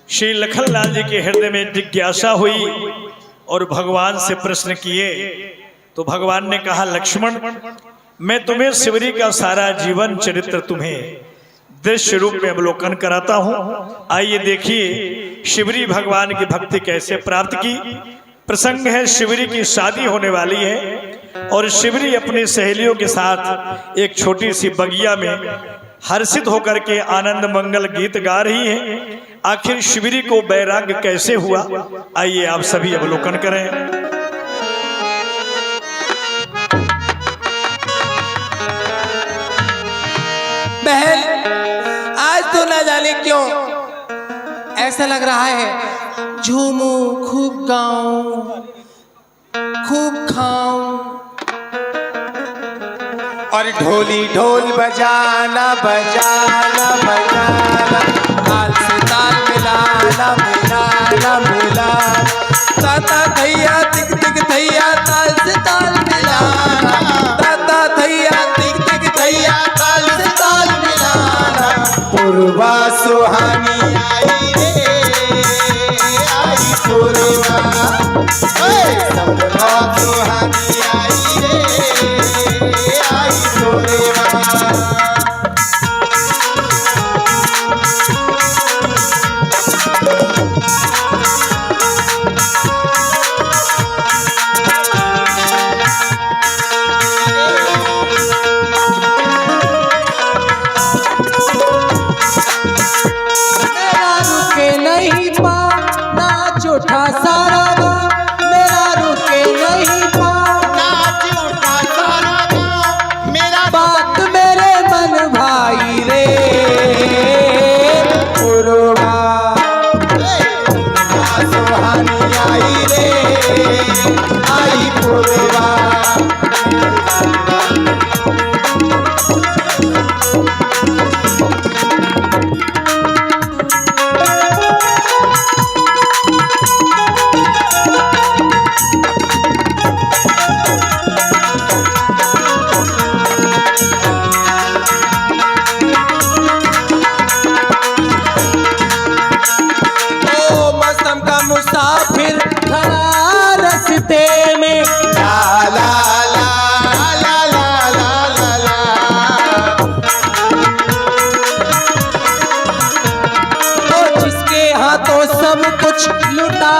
श्री लखनलाल जी के हृदय में जिज्ञासा हुई और भगवान से प्रश्न किए। तो भगवान ने कहा, लक्ष्मण, मैं तुम्हें शिवरी का सारा जीवन चरित्र तुम्हें दृश्य रूप में अवलोकन कराता हूं। आइए देखिए शिवरी भगवान की भक्ति कैसे प्राप्त की। प्रसंग है, शिवरी की शादी होने वाली है और शिवरी अपनी सहेलियों के साथ एक छोटी सी बगिया में हर्षित होकर के आनंद मंगल गीत गा रही है। आखिर शिवरी को वैराग्य कैसे हुआ, आइए आप सभी अवलोकन करें। बहन, आज तो ना जाने क्यों ऐसा लग रहा है झूमूं, खूब गाऊं, खूब खाऊं और ढोली ढोल बजाना बजाना बजाना, ताल से ताल मिलाना मिलाना मिलाना, ताता थैया तिक तिक थैया, ताल से ताल मिलाना, ताता थैया तिक तिक थैया, ताल से ताल मिलाना। पूर्वा सुहानी आई रे, आई पूर्वा, सबका सुहानी आई रे, आई पूर्वा। उठा सारा गाँव मेरा रुके नहीं पाओ, नाच उठा सारा गाँव मेरा, बात मेरे मन भाई रे। पूर्वा सुहानी आई रे, आई पूर्वा। मुसाफिर खड़ा रस्ते में, ला ला ला ला ला ला ला ला। तो जिसके हाथों सब कुछ लुटा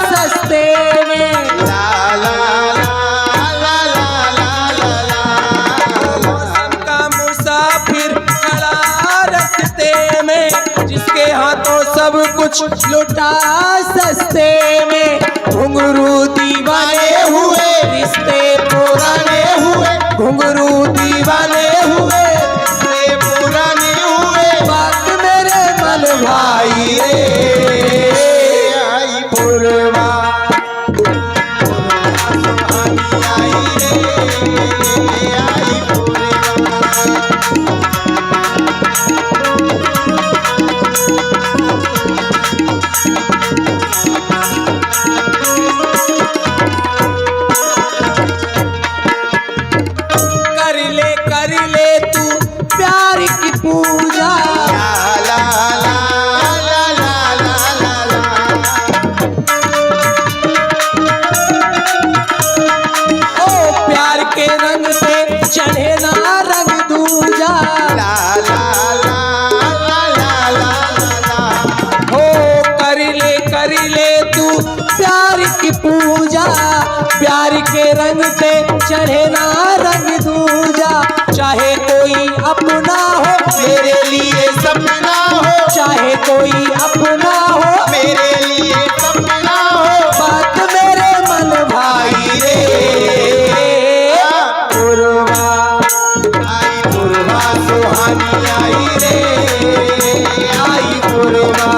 सस्ते में, ला ला ला ला ला ला ला ला। मौसम का मुसाफिर खड़ा रस्ते में, जिसके हाथों सब कुछ लुटा सस्ते में। घुंघरू दीवाने हुए, रिश्ते पुराने हुए, घुंघरू दीवाने हुए, रिश्ते पुराने हुए, बात मेरे मन भाई रे। आई पूर्वा आई रे, आई पूर्वा। कर ले तू प्यार की पूजा, ला ला ला ला ला ला ला। ओ प्यार के रंग पे चढ़े ना रंग दूजा, ला ला ला ला ला ला ला। हो कर ले तू प्यार की पूजा, प्यार के रंग पे चढ़े ना रंग दूजा। चाहे कोई अपना हो मेरे लिए सपना हो, चाहे कोई अपना हो मेरे लिए सपना हो, बात मेरे मन भाई रे। पूर्वा आई पूर्वा सुहानी आई रे, आई पूर्वा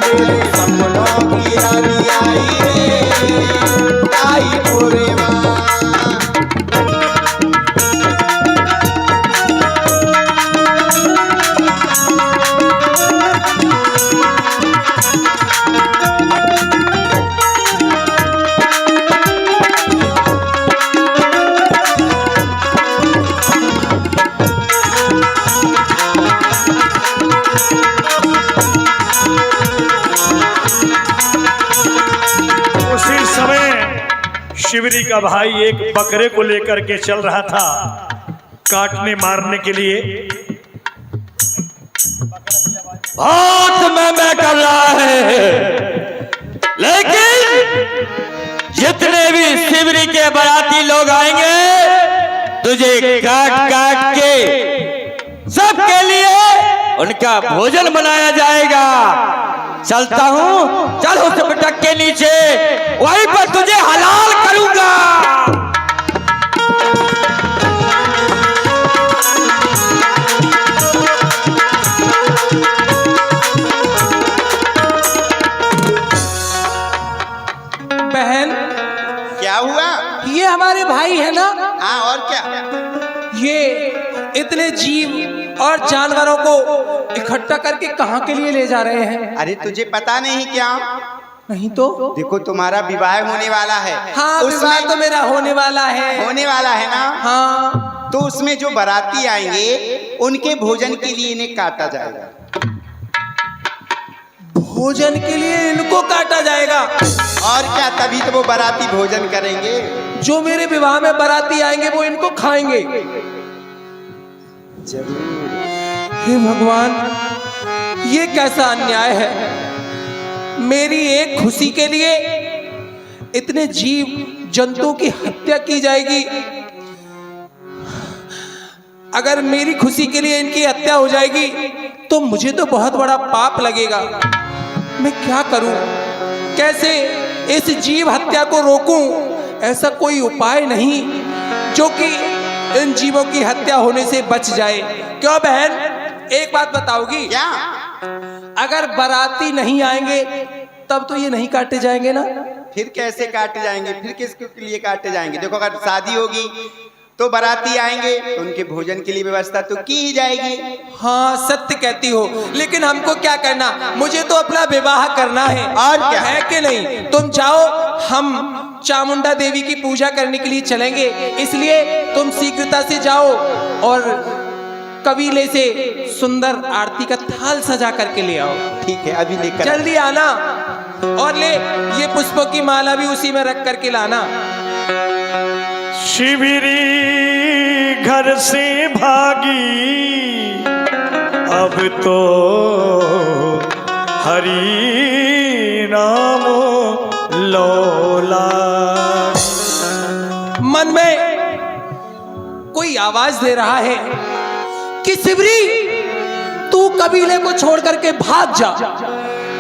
मेरे सपनों की रानी आई रे, आई पूर्वा। शिवरी का भाई एक बकरे को लेकर के चल रहा था काटने मारने के लिए। बहुत मैं कर रहा है, लेकिन जितने भी शिवरी के बाराती लोग आएंगे तुझे काट काट के सबके लिए उनका भोजन बनाया जाएगा। चलता हूँ, चल उस पटक के नीचे, वहीं पर तुझे हलाल करूंगा। बहन, क्या हुआ? ये हमारे भाई है ना? हाँ, और क्या? ये इतने जीव और जानवरों को इकट्ठा करके कहाँ के लिए ले जा रहे हैं? अरे तुझे पता नहीं क्या? नहीं तो देखो, तुम्हारा विवाह होने वाला है। हाँ, विवाह तो मेरा होने वाला है। होने वाला है ना? हाँ, तो उसमें जो बाराती आएंगे उनके भोजन के लिए इन्हें काटा जाएगा। भोजन के लिए इनको काटा जाएगा? और क्या, तभी तो वो बाराती भोजन करेंगे। जो मेरे विवाह में बाराती आएंगे वो इनको खाएंगे? जरूर। हे भगवान, ये कैसा अन्याय है। मेरी एक खुशी के लिए इतने जीव जंतुओं की हत्या की जाएगी। अगर मेरी खुशी के लिए इनकी हत्या हो जाएगी तो मुझे तो बहुत बड़ा पाप लगेगा। मैं क्या करूं? कैसे इस जीव हत्या को रोकूं? ऐसा कोई उपाय नहीं जो कि इन जीवों की हत्या होने से बच जाए। क्यों बहन, एक बात बताओगी? क्या? अगर बाराती नहीं आएंगे तब तो ये नहीं काटे जाएंगे ना? फिर कैसे काटे जाएंगे? फिर किसके लिए काटे जाएंगे? देखो, अगर शादी होगी तो बाराती आएंगे तो उनके भोजन के लिए व्यवस्था तो की ही जाएगी। हाँ, सत्य कहती हो, लेकिन हमको क्या करना? मुझे तो अपना विवाह करना है। और क्या है कि नहीं? तुम जाओ, हम चामुंडा देवी की पूजा करने के लिए चलेंगे, इसलिए तुम शीघ्रता से जाओ और कबीले से सुंदर आरती का थाल सजा करके ले आओ। ठीक है, अभी लेकर जल्दी आना, और ले ये पुष्पों की माला भी उसी में रख करके लाना। शिवरी घर से भागी अब तो हरि नाम लौला। मन में कोई आवाज दे रहा है कि शिवरी, तू कबीले को छोड़ करके भाग जा।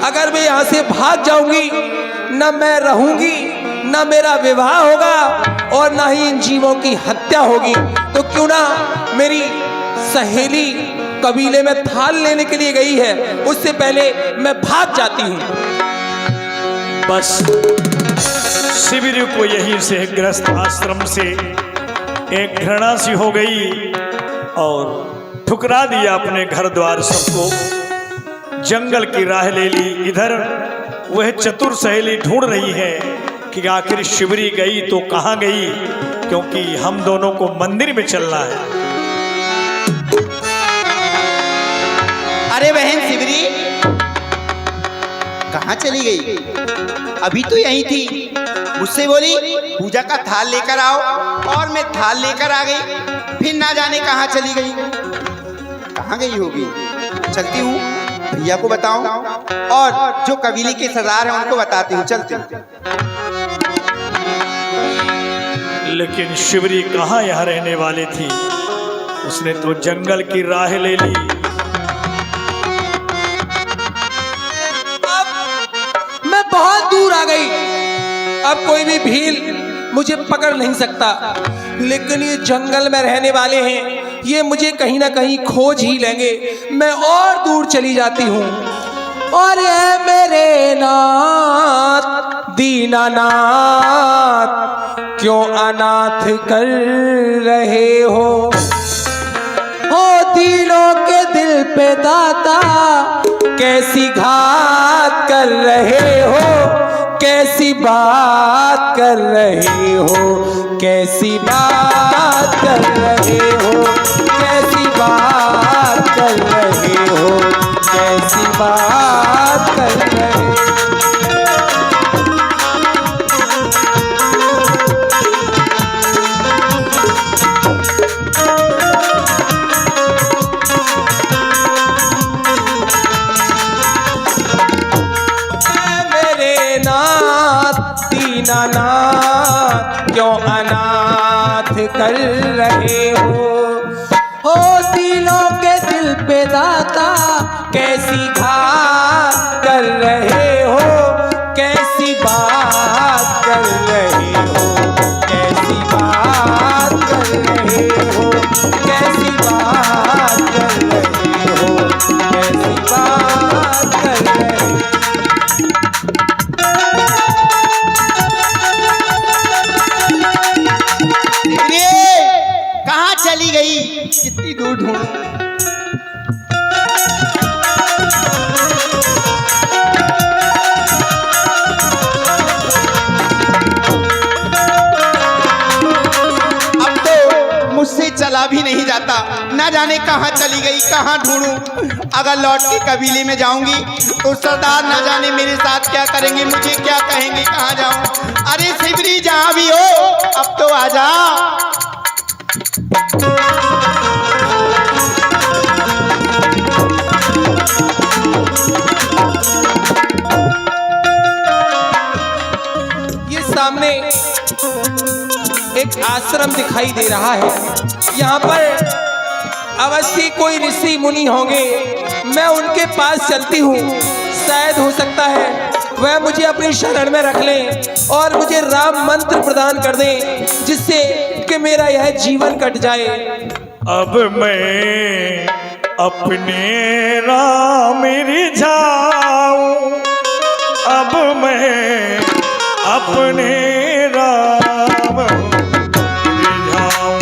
अगर मैं यहां से भाग जाऊंगी, न मैं रहूंगी, न मेरा विवाह होगा और न ही इन जीवों की हत्या होगी। तो क्यों ना मेरी सहेली कबीले में थाल लेने के लिए गई है, उससे पहले मैं भाग जाती हूं। बस शिविर को यहीं से ग्रस्त आश्रम से एक घृणा सी हो गई और ठुकरा दिया अपने घर द्वार सबको, जंगल की राह ले ली। इधर वह चतुर सहेली ढूंढ रही है कि आखिर शिवरी गई तो कहाँ गई, क्योंकि हम दोनों को मंदिर में चलना है। अरे बहन शिवरी, कहाँ चली गई? अभी तो यहीं थी, मुझसे बोली पूजा का थाल लेकर आओ, और मैं थाल लेकर आ गई। फिर ना जाने कहाँ चली गई। कहाँ गई होगी? चलती हूँ, भैया को बताऊं और जो कबीले के सरदार हैं उनको बताती हूँ। चलती हूँ। लेकिन शिवरी कहाँ यहाँ रहने वाली थी, उसने तो जंगल की राह ले ली। मैं बहुत दूर आ गई, अब कोई भी भील मुझे पकड़ नहीं सकता। लेकिन ये जंगल में रहने वाले हैं, ये मुझे कहीं ना कहीं खोज ही लेंगे। मैं और दूर चली जाती हूँ। और ये मेरे नाथ दीनानाथ, क्यों अनाथ कर रहे हो दीनों के दिल पे दाता, कैसी घात कर रहे हो, कैसी बात कर रहे हो, कैसी बात कर रहे हो, कैसी बात कर रहे हो, कैसी बात कर रहे हो। दीनानाथ क्यों अनाथ कर रहे हो दिलों के दिल पे दाता कैसी घात कर रहे हो, कैसी बात कर रहे हो, कैसी बात कर रहे हो, कैसी बात कर रहे हो, कैसी बात कर रहे हो। कहाँ चली गई, कितनी दूर ढूंढूं। अब तो मुझसे चला भी नहीं जाता, ना जाने कहाँ चली गई, कहाँ ढूंढूं। अगर लौट के कबीले में जाऊंगी तो सरदार ना जाने मेरे साथ क्या करेंगे, मुझे क्या कहेंगे, कहाँ जाऊं। अरे शिवरी जहाँ भी हो अब तो आजा। ये सामने एक आश्रम दिखाई दे रहा है, यहाँ पर अवश्य कोई ऋषि मुनि होंगे। मैं उनके पास चलती हूँ, शायद हो सकता है वह मुझे अपनी शरण में रख लें और मुझे राम मंत्र प्रदान कर दें, जिससे कि मेरा यह जीवन कट जाए। अब मैं अपने राम रिझाऊं, अब मैं अपने राम रिझाऊं,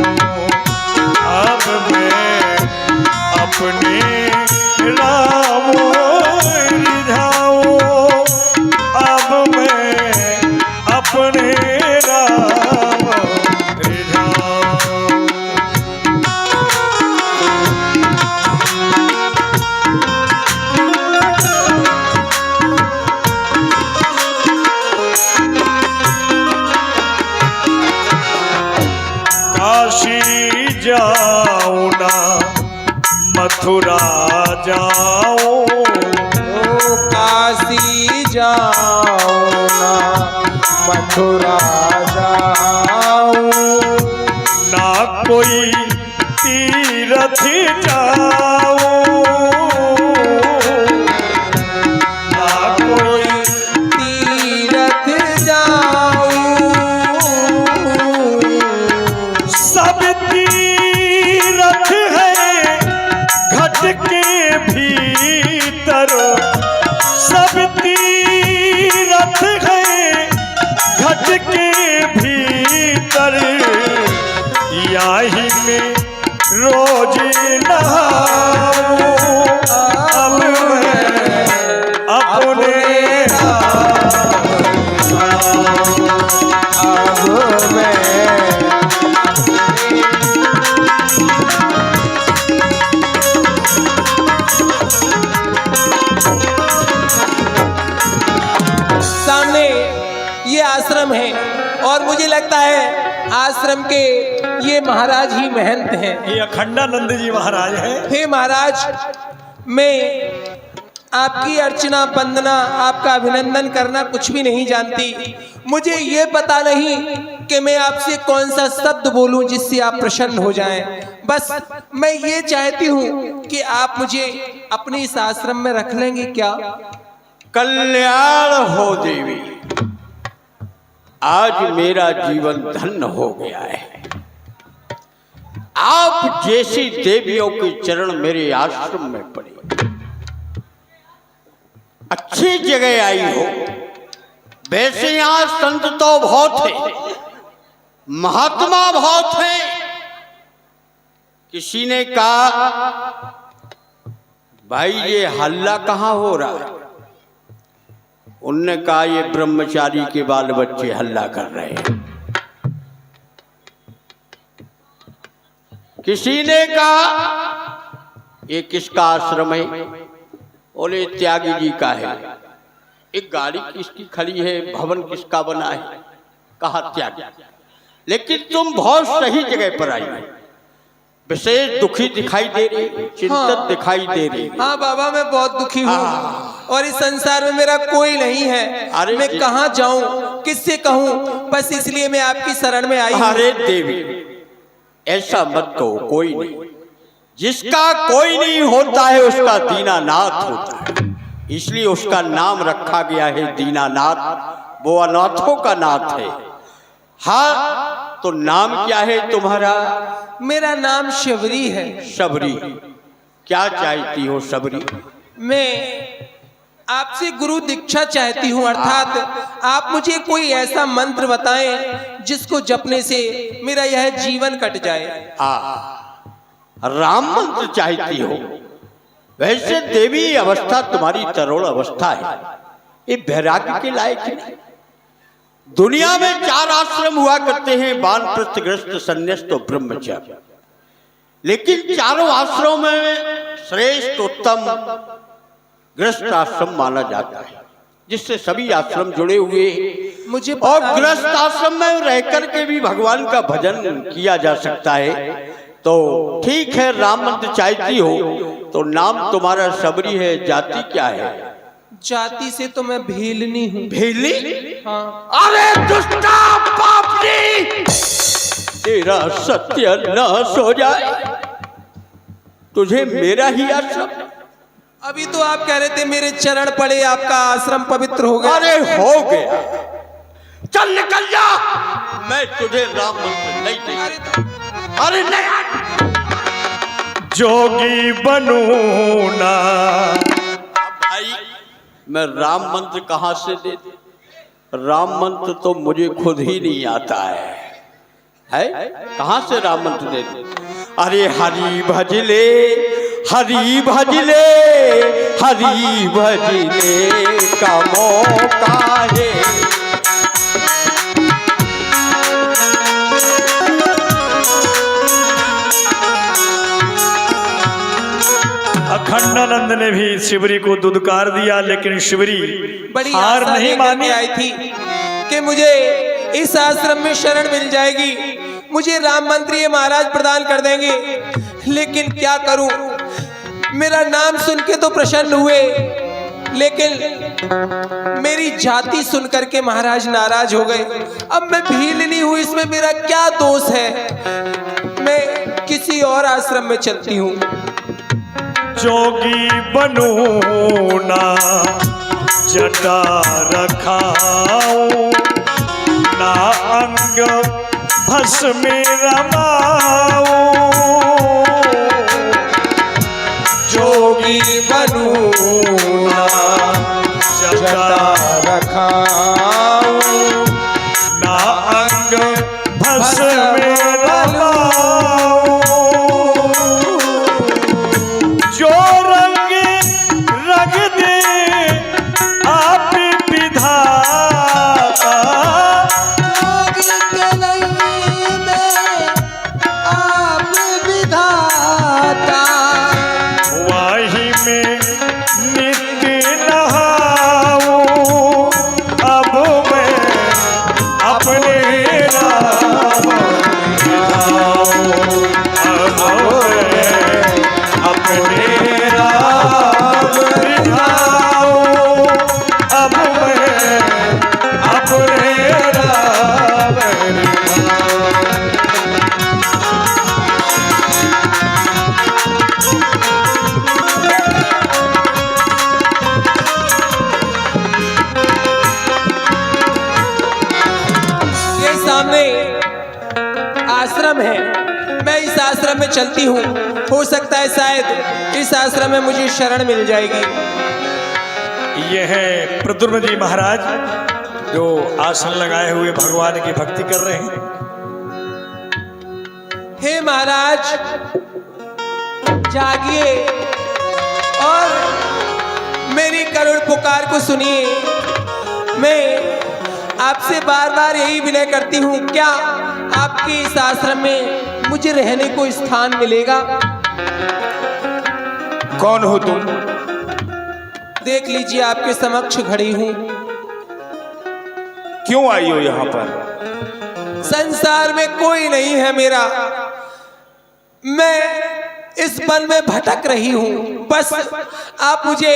अब मैं अपने राम रिझाऊं, अब मैं अपने राम रिझाऊं। काशी जाऊं ना मथुरा जाऊं, काशी जाऊं ना मथुरा जाऊं, ना कोई तीरथ जाऊं, ना कोई तीरथ जाऊं, सब तीरथ है घट के भीतर, सब तीरथ है घट के भीतर, याही में रोज नहाऊं, अब मैं अपने अब मैं सामने ये आश्रम है और मुझे लगता है आश्रम के ये महाराज ही महंत हैं। ये अखंडानंद जी महाराज हैं। हे महाराज, मैं आपकी अर्चना वंदना, आपका अभिनंदन करना कुछ भी नहीं जानती। मुझे ये पता नहीं कि मैं आपसे कौन सा शब्द बोलूं जिससे आप प्रसन्न हो जाएं। बस मैं ये चाहती हूँ कि आप मुझे अपने इस आश्रम में रख लेंगे क्या? कल्याण हो देवी, आज मेरा जीवन धन्य हो गया है। आप जैसी देवियों के चरण मेरे आश्रम में पड़े, अच्छी जगह आई हो। वैसे यहाँ संत तो बहुत है, महात्मा बहुत है। किसी ने कहा भाई ये हल्ला कहाँ हो रहा है? उनने कहा ये ब्रह्मचारी के बाल बच्चे हल्ला कर रहे हैं। किसी ने कहा ये किसका आश्रम है? बोले त्यागी जी का है। एक गाड़ी किसकी खड़ी है, भवन किसका बना है? कहा त्यागी। लेकिन तुम बहुत सही जगह पर आई हो। विशेष दुखी दिखाई दे रही, चिंतित हाँ। दिखाई दे रही। हाँ बाबा, मैं बहुत दुखी हूँ और इस संसार में मेरा कोई नहीं है। अरे मैं कहाँ जाऊँ, किससे कहूँ? बस इसलिए मैं आपकी शरण में आई हूँ। अरे देवी, ऐसा मत कहो, कोई नहीं। जिसका कोई नहीं होता है उसका दीनानाथ होता है, इसलिए उसका नाम रखा गया है दीनानाथ। वो अनाथों का नाथ है। हाँ, तो नाम क्या है तुम्हारा? मेरा नाम शबरी है। शबरी, क्या चाहती हो शबरी? मैं आपसे गुरु दीक्षा चाहती हूँ, अर्थात आप मुझे कोई ऐसा मंत्र बताएं जिसको जपने से मेरा यह जीवन कट जाए। राम मंत्र चाहती हो? वैसे देवी, अवस्था तुम्हारी तरुण अवस्था है, ये वैराग्य के लायक नहीं। दुनिया में 4 आश्रम हुआ करते हैं, वानप्रस्थ, गृहस्थ, संन्यास्त और ब्रह्मचार्य। लेकिन चारों आश्रमों में श्रेष्ठ उत्तम गृहस्थ आश्रम माना जाता है, जिससे सभी आश्रम जुड़े हुए हैं। मुझे और गृहस्थ आश्रम में रहकर के भी भगवान का भजन किया जा सकता है। तो ठीक है, राम मंत्र चाहती हो तो नाम तुम्हारा शबरी है। जाति क्या है? जाति से तो मैं भीलनी हूँ। भीलनी? हाँ। अरे दुष्टा पापी, तेरा सत्यानाश हो जाए। तुझे मेरा ही आश्रम? अभी तो आप कह रहे थे मेरे चरण पड़े, आपका आश्रम पवित्र हो गया। अरे हो गया, चल निकल जा। मैं तुझे राम मंत्र नहीं देगा। अरे नहीं, जोगी बनूं ना। भाई, मैं राम मंत्र कहाँ से दे दूं? राम मंत्र तो मुझे खुद ही नहीं आता है? कहाँ से राम मंत्र दे दूं? अरे हरि भजले, हरि भजले, हरि भजले का मौका है। अखंडानंद ने भी शिवरी को दुदकार दिया, लेकिन शिवरी बड़ी हार आशा नहीं लेकर मानी। के आई थी कि मुझे इस आश्रम में शरण मिल जाएगी, मुझे राम मंत्र ये महाराज प्रदान कर देंगे। लेकिन क्या करूं, मेरा नाम सुन के तो प्रसन्न हुए, लेकिन मेरी जाति सुन करके महाराज नाराज हो गए। अब मैं भीलनी हूं, इसमें मेरा क्या दोष है? मैं किसी और आश्रम में चलती हूँ। जोगी बनूं ना, जटा रखाऊं ना, अंग भस्म रमाऊं। जोगी बनूं ना, जटा रखाऊं ना, अंग भस्म रमाऊं। जो रंग रंग दे आप विधाता, जोगी के नहीं में आप विधाता। वाही में नित्य नहाऊं, अब मैं अपने राम दिखाऊं। अब मैं अपने राम दिखाऊं, अब मैं अपने राम दिखाऊं। ये सामने आश्रम है, मैं इस आश्रम में चलती हूँ। हो सकता है शायद इस आश्रम में मुझे शरण मिल जाएगी। ये है प्रद्युम्न जी महाराज, जो आसन लगाए हुए भगवान की भक्ति कर रहे हैं। हे महाराज, जागिए और मेरी करुण पुकार को सुनिए। मैं आपसे बार बार यही विनय करती हूँ, क्या आपके इस आश्रम में मुझे रहने को स्थान मिलेगा? कौन हो तुम? देख लीजिए, आपके समक्ष खड़ी हूँ। क्यों आई हो यहाँ पर? संसार में कोई नहीं है मेरा, मैं इस वन में भटक रही हूँ। बस आप मुझे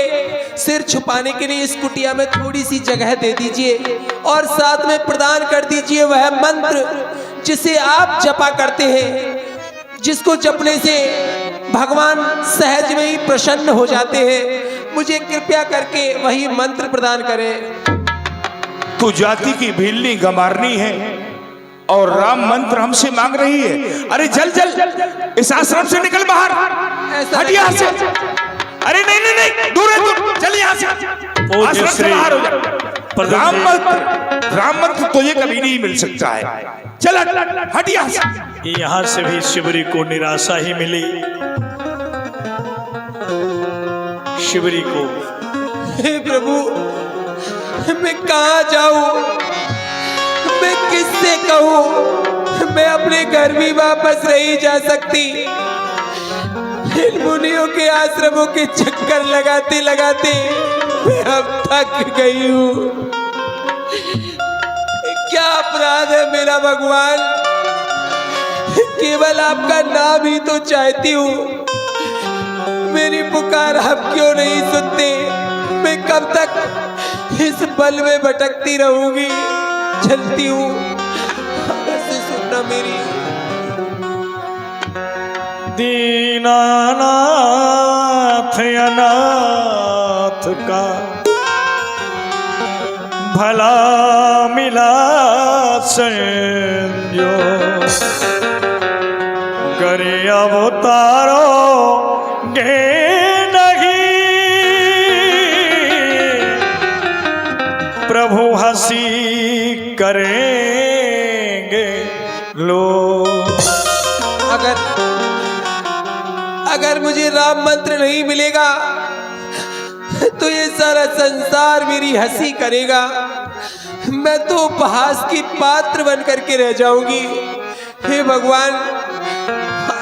सिर छुपाने के लिए इस कुटिया में थोड़ी सी जगह दे दीजिए और साथ में प्रदान कर दीजिए वह मंत्र जिसे आप जपा करते हैं, जिसको जपने से भगवान सहज में ही प्रसन्न हो जाते हैं। मुझे कृपया करके वही मंत्र प्रदान करें। तू जाति की भीलनी गंवारनी है और राम मंत्र हमसे मांग रही है। अरे जल जल इस आश्रम से निकल बाहर, हट यहाँ से। अरे नहीं नहीं नहीं, दूर है तू, चल यहाँ से, आश्रम से बाहर हो जा। राम मंत्र तो ये कभी नहीं मिल सकता है। चल हट यहाँ से। यहाँ से भी शिवरी को निराशा ही मिली। शिवरी को हे प्रभु, मैं कहाँ जाऊं, मैं किससे कहूं, मैं अपने घर भी वापस नहीं जा सकती। इन मुनियों के आश्रमों के चक्कर लगाते लगाते मैं अब थक गई हूँ। क्या अपराध है मेरा भगवान, केवल आपका नाम ही तो चाहती हूँ। मेरी पुकार आप क्यों नहीं सुनते? मैं कब तक इस बल में भटकती रहूंगी? चलती हूँ, ऐसे सुनना मेरी। दीनानाथ अनाथ का भला मिला संजो, करे अवतारो गे नहीं, प्रभु हंसी करेंगे लोग। अगर मुझे राम मंत्र नहीं मिलेगा तो ये सारा संसार मेरी हंसी करेगा। मैं तो उपहास की पात्र बन करके रह जाऊंगी। हे भगवान,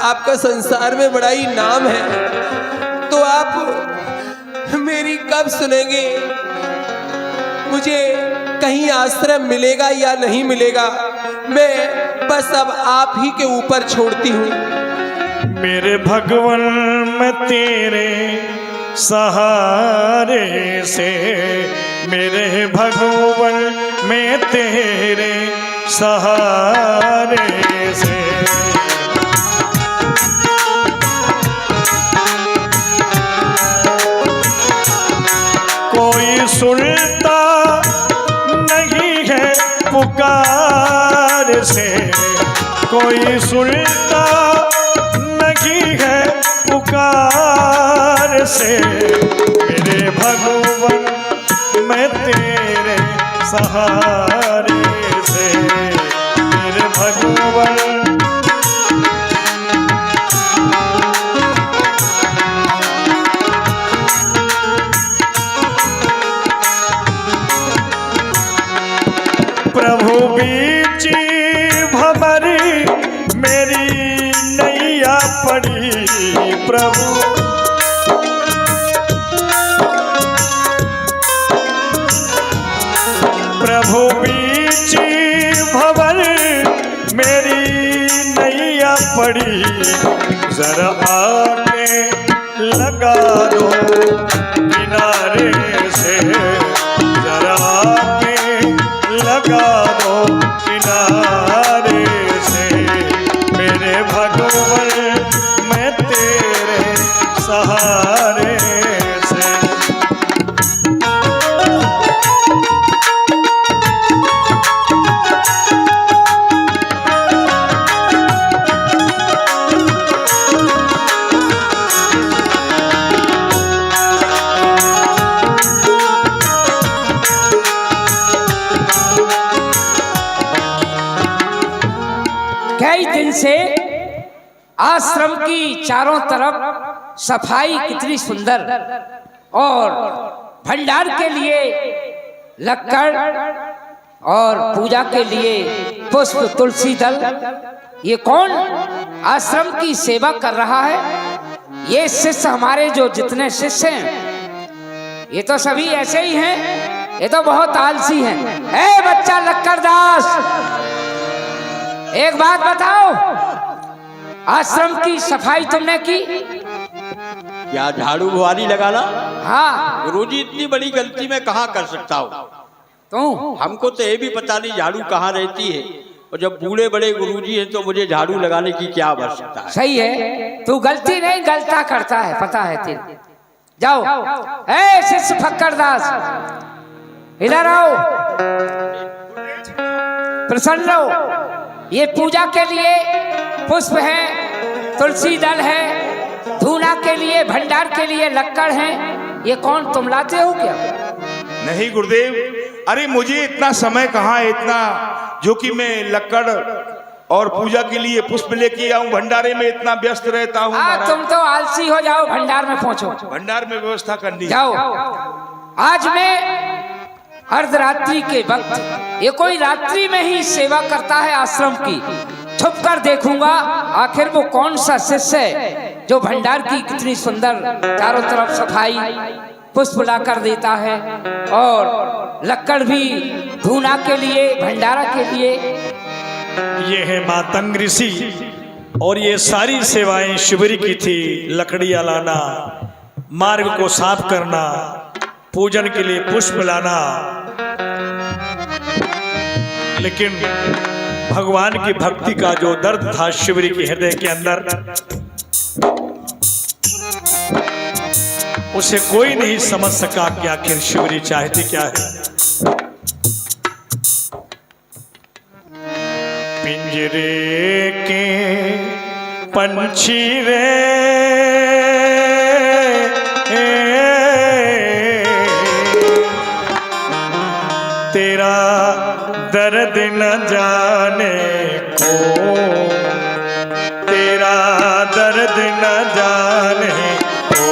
आपका संसार में बड़ा ही नाम है, तो आप मेरी कब सुनेंगे? मुझे कहीं आश्रय मिलेगा या नहीं मिलेगा, मैं बस अब आप ही के ऊपर छोड़ती हूँ। मेरे भगवन मैं तेरे सहारे से, मेरे भगवन मैं तेरे सहारे से, कोई सुनता नहीं है पुकार से, कोई सुनता नहीं है पुकार से, मेरे भगवन मैं तेरे सहारे से, मेरे भगवन। प्रभु बीची भंवर मेरी नैया पड़ी, प्रभु प्रभु बीची भंवर मेरी नैया पड़ी, जरा आके लगा दो किनारे से, जरा आके लगा दो किनारे से, मेरे भगवन मैं तेरे सहारे से। कई दिन से आश्रम की चारों तरफ सफाई कितनी सुंदर, और भंडार के लिए लक्कड़ और पूजा के लिए पुष्प तुलसी दल। ये कौन आश्रम की सेवा कर रहा है? ये शिष्य, हमारे जो जितने शिष्य हैं ये तो सभी ऐसे ही हैं, ये तो बहुत आलसी हैं। ए बच्चा लक्कड़दास, एक बात बताओ, आश्रम की सफाई तुमने की? क्या झाड़ू बुहारी लगाना? हाँ। गुरुजी इतनी बड़ी गलती मैं कहाँ कर सकता हूँ? तू हमको तो ये भी पता नहीं झाड़ू कहाँ रहती है, और जब बूढ़े बड़े गुरुजी हैं तो मुझे झाड़ू लगाने की क्या आवश्यकता है? सही है, तू गलती नहीं गलता करता है, पता है तेरे। जाओ ए शिष्य फक्कर दास, इधर आओ, प्रसन्न रहो। ये पूजा के लिए पुष्प है, तुलसी दल है, धूना के लिए, भंडार के लिए लक्कड़ है। ये कौन तुम लाते हो क्या? नहीं गुरुदेव, अरे मुझे इतना समय कहाँ है, इतना जो कि मैं लक्कड़ और पूजा के लिए पुष्प लेके आऊं, भंडारे में इतना व्यस्त रहता हूँ। तुम तो आलसी हो जाओ, भंडार में पहुंचो। भंडार में व्यवस्था करनी जाओ। आज मैं अर्धरात्रि के वक्त, ये कोई रात्रि में ही सेवा करता है आश्रम की, छुप कर देखूंगा आखिर वो कौन सा शिष्य है जो भंडार की कितनी सुंदर चारों तरफ सफाई, पुष्प लाकर देता है, और लक्कड़ भी धूना के लिए, भंडारा के लिए। ये है मातंग ऋषि, और ये सारी सेवाएं शिवरी की थी। लकड़ियां लाना, मार्ग को साफ करना, पूजन के लिए पुष्प लाना। लेकिन भगवान की भक्ति का जो दर्द था शिवरी के हृदय के अंदर, उसे कोई नहीं समझ सका कि आखिर शिवरी चाहती क्या है। पिंजरे के पंछी रे तेरा दर्द न जाने को, तेरा दर्द न जाने को।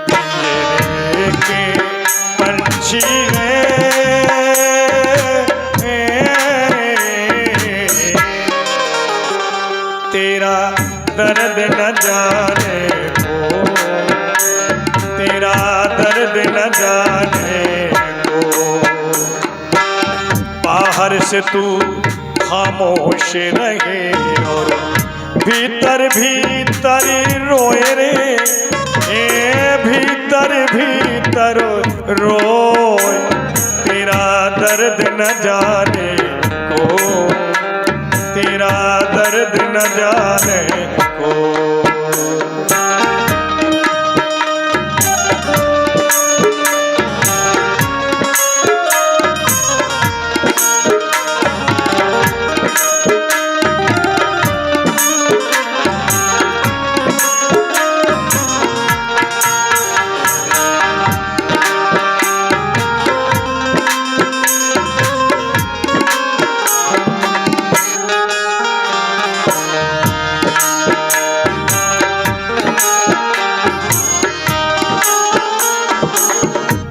पिंजरे के पंछी रे तेरा दर्द न जाने को, तेरा दर्द न जाने को। बाहर से तू खामोश रहे और भीतर भीतर रोए रे, भीतर भीतर रोए। तेरा दर्द न जाने को, तेरा दर्द न जाने को।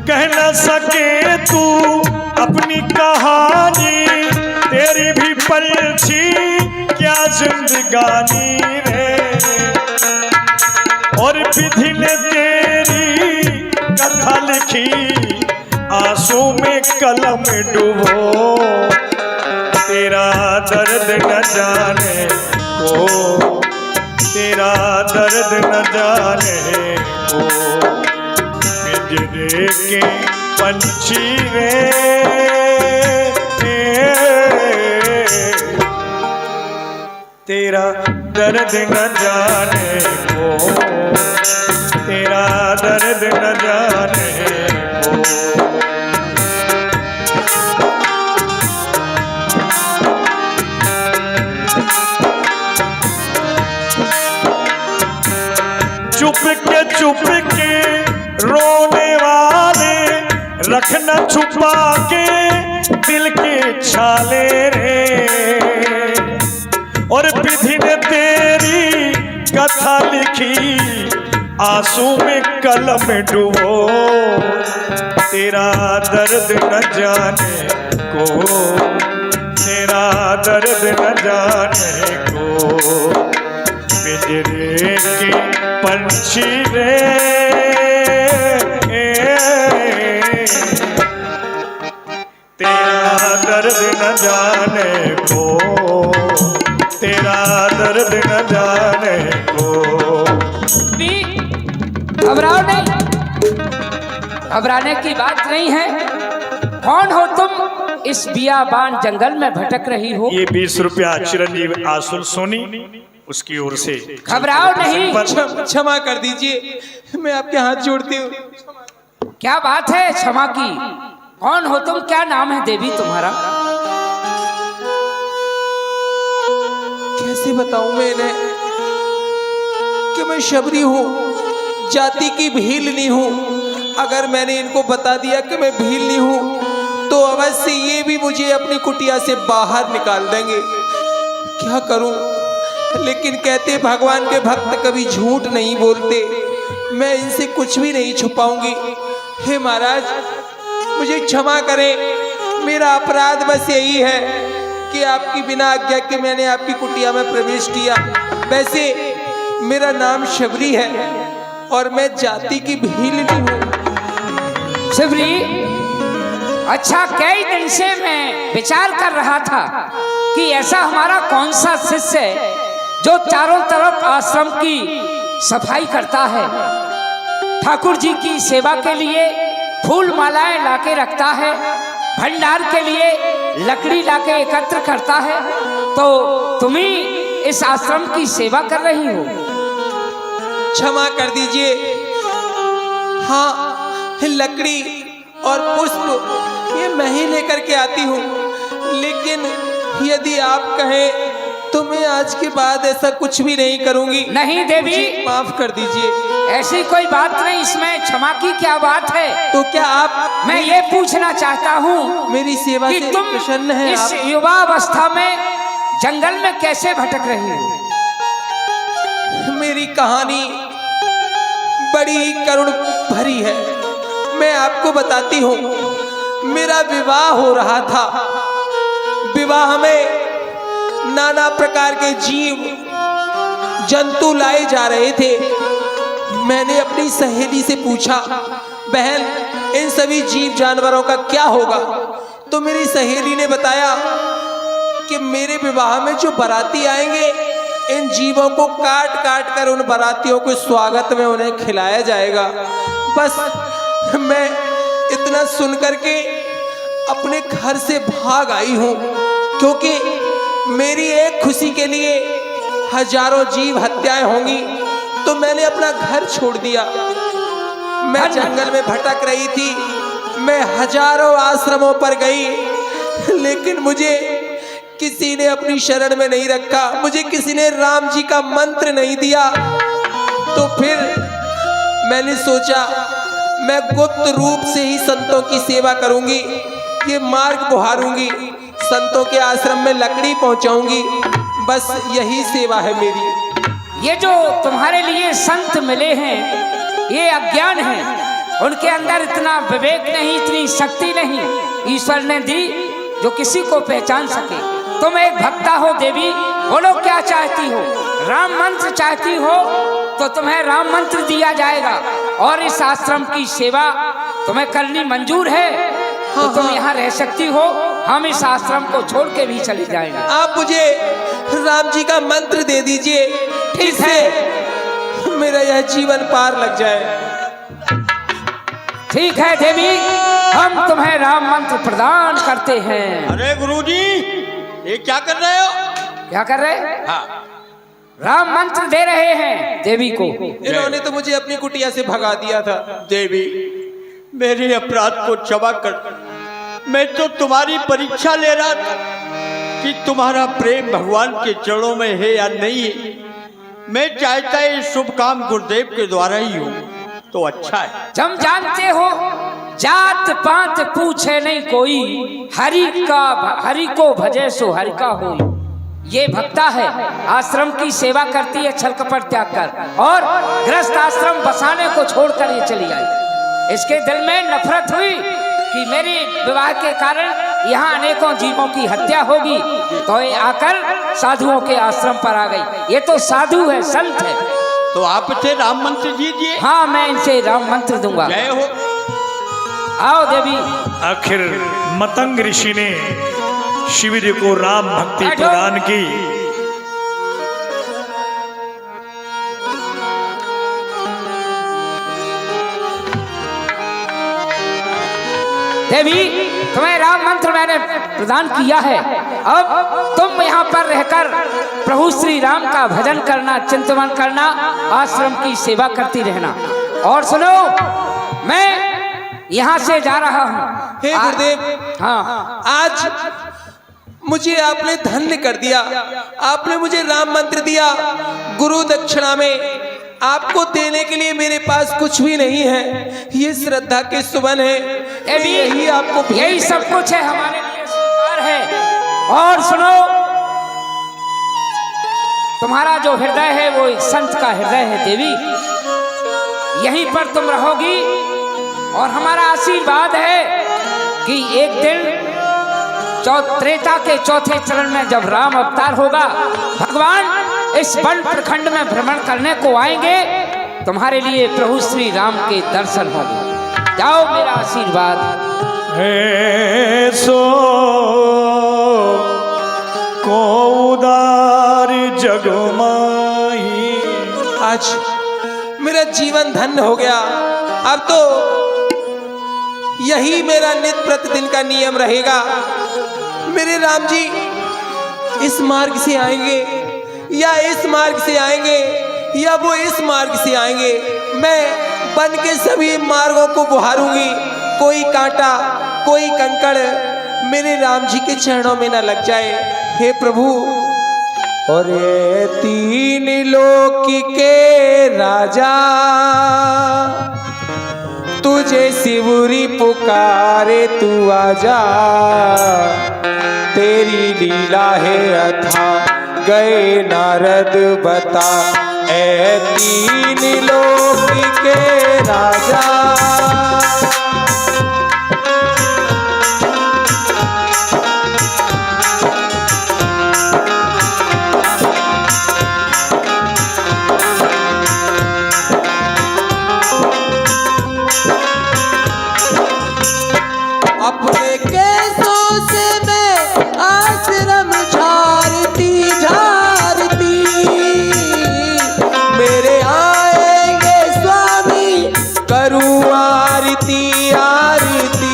कह न सके तू अपनी कहानी, तेरी भी पलछी क्या जिंदगानी रे। और विधि ने तेरी कथा लिखी, आंसू में कलम डुबो। तेरा दर्द न जाने को, तेरा दर्द न जाने को। पिंजरे के पंछी रे तेरा दर्द न जाने को, तेरा दर्द न जाने को। चुप के रोने वाले, रखना छुपा के दिल के छाले रे। और विधि ने तेरी कथा लिखी, आंसू में कलम डुबो। तेरा दर्द न जाने को, तेरा दर्द न जाने को। पिंजरे के पंछी रे तेरा दर्द न जाने को, तेरा दर्द न जाने को। भी घबराओ नहीं, घबराने की बात नहीं है। कौन हो तुम? इस बियाबान जंगल में भटक रही हो। ये 20 रुपया चिरंजीव आसुल सोनी उसकी ओर से। घबराओ नहीं। क्षमा कर दीजिए, मैं आपके हाथ जोड़ती हूँ। क्या बात है क्षमा की? कौन हो तुम? क्या नाम है देवी तुम्हारा? कैसे बताऊं मैं इन्हें कि मैं शबरी हूँ, जाति की भीलनी हूँ। अगर मैंने इनको बता दिया कि मैं भीलनी हूँ तो अवश्य ये भी मुझे अपनी कुटिया से बाहर निकाल देंगे। क्या करूं? लेकिन कहते भगवान के भक्त कभी झूठ नहीं बोलते। मैं इनसे कुछ भी नहीं छुपाऊंगी। हे महाराज, मुझे क्षमा करें। मेरा अपराध बस यही है कि आपकी बिना आज्ञा के मैंने आपकी कुटिया में प्रवेश किया। वैसे मेरा नाम शबरी है और मैं जाति की भीलनी हूँ। शिवरी, अच्छा कई दिन से मैं विचार कर रहा था कि ऐसा हमारा कौन सा शिष्य है जो चारों तरफ आश्रम की सफाई करता है, ठाकुर जी की सेवा के लिए फूल मालाएं लाके रखता है, भंडार के लिए लकड़ी लाके एकत्र करता है, तो तुम ही इस आश्रम की सेवा कर रही हो। क्षमा कर दीजिए। हाँ, लकड़ी और पुष्प ये मैं ही लेकर के आती हूँ, लेकिन यदि आप कहें तो मैं आज के बाद ऐसा कुछ भी नहीं करूँगी। नहीं देवी, मुझे माफ कर दीजिए। ऐसी कोई बात नहीं, इसमें क्षमा की क्या बात है? तो क्या आप मैं ये पूछना चाहता हूँ मेरी सेवा कि से तुम प्रसन्न हैं? इस आप युवा अवस्था में जंगल में कैसे भटक रही हो? मेरी कहानी बड़ी करुण भरी है। मैं आपको बताती हूँ। मेरा विवाह हो रहा था। विवाह में नाना प्रकार के जीव जंतु लाए जा रहे थे। मैंने अपनी सहेली से पूछा, बहन इन सभी जीव जानवरों का क्या होगा? तो मेरी सहेली ने बताया कि मेरे विवाह में जो बाराती आएंगे, इन जीवों को काट काट कर उन बारातियों के स्वागत में उन्हें खिलाया जाएगा। बस मैं इतना सुन करके अपने घर से भाग आई हूँ, क्योंकि मेरी एक खुशी के लिए हजारों जीव हत्याएं होंगी। तो मैंने अपना घर छोड़ दिया। मैं जंगल में भटक रही थी। मैं हजारों आश्रमों पर गई, लेकिन मुझे किसी ने अपनी शरण में नहीं रखा। मुझे किसी ने राम जी का मंत्र नहीं दिया। तो फिर मैंने सोचा मैं गुप्त रूप से ही संतों की सेवा करूंगी। ये मार्ग बुहारूंगी, संतों के आश्रम में लकड़ी पहुंचाऊंगी। बस यही सेवा है मेरी। ये जो तुम्हारे लिए संत मिले हैं ये अज्ञान है, उनके अंदर इतना विवेक नहीं, इतनी शक्ति नहीं ईश्वर ने दी जो किसी को पहचान सके। तुम एक भक्ता हो देवी, बोलो क्या चाहती हो? राम मंत्र चाहती हो तो तुम्हें राम मंत्र दिया जाएगा, और इस आश्रम की सेवा तुम्हें करनी मंजूर है तो तुम यहाँ रह सकती हो। हम इस आश्रम को छोड़ के भी चले जाएंगे। आप मुझे राम जी का मंत्र दे दीजिए, ठीक है, मेरा यह जीवन पार लग जाए। ठीक है देवी, हम तुम्हें राम मंत्र प्रदान करते हैं। अरे गुरुजी, ये क्या कर रहे हो? क्या कर रहे? हाँ, राम मंत्र दे रहे हैं देवी को। इन्होंने तो मुझे अपनी कुटिया से भगा दिया था। देवी मेरे अपराध को क्षमा कर। मैं तो तुम्हारी परीक्षा ले रहा था कि तुम्हारा प्रेम भगवान के चरणों में है या नहीं है। मैं चाहता है शुभ काम गुरुदेव के द्वारा ही हो तो अच्छा है। तुम जानते हो जात पात पूछे नहीं कोई, हरि को भजे सो हरि का होई। ये भक्ता है, आश्रम की सेवा करती है छल कपट त्याग कर, और गृहस्थ आश्रम बसाने को छोड़कर ये चली आई। इसके दिल में नफरत हुई कि मेरे विवाह के कारण यहाँ अनेकों जीवों की हत्या होगी, तो ये आकर साधुओं के आश्रम पर आ गई। ये तो साधु है, संत है। तो आप इसे राम मंत्र दीजिए। हाँ, मैं इनसे राम मंत्र दूंगा। जय हो। आओ देवी। आखिर मतंग ऋषि ने शिविर को राम भक्ति प्रदान की। देवी तुम्हें राम मंत्र मैंने प्रदान किया है। अब तुम यहाँ पर रहकर प्रभु श्री राम का भजन करना, चिंतन करना, आश्रम की सेवा करती रहना। और सुनो, मैं यहाँ से जा रहा हूँ। हे गुरुदेव, हाँ, आज मुझे आपने धन्य कर दिया। आपने मुझे राम मंत्र दिया। गुरु दक्षिणा में आपको देने के लिए मेरे पास कुछ भी नहीं है। ये श्रद्धा के सुमन है, यही आपको, यही सब कुछ है, हमारे लिए स्वीकार है। और सुनो, तुम्हारा जो हृदय है वो एक संत का हृदय है देवी। यहीं पर तुम रहोगी और हमारा आशीर्वाद है कि एक दिन त्रेता के चौथे चरण में जब राम अवतार होगा, भगवान इस वन प्रखंड में भ्रमण करने को आएंगे। तुम्हारे लिए प्रभु श्री राम के दर्शन होंगे। जाओ, मेरा आशीर्वाद है। सो को उदार जगमाही, आज मेरा जीवन धन्य हो गया। अब तो यही मेरा नित्य प्रतिदिन का नियम रहेगा। मेरे राम जी इस मार्ग से आएंगे या इस मार्ग से आएंगे या वो इस मार्ग से आएंगे, मैं बन के सभी मार्गों को बुहारूंगी। कोई कांटा, कोई कंकड़ मेरे राम जी के चरणों में न लग जाए। हे प्रभु, और ये तीन लोक के राजा तुझे शिवरी पुकारे, तू आजा। तेरी लीला है अथा, गए नारद बता। ए तीन लोक के राजा, अपने केसों से मैं आश्रम झारती झारती, मेरे आएंगे स्वामी करूँ आरती आरती।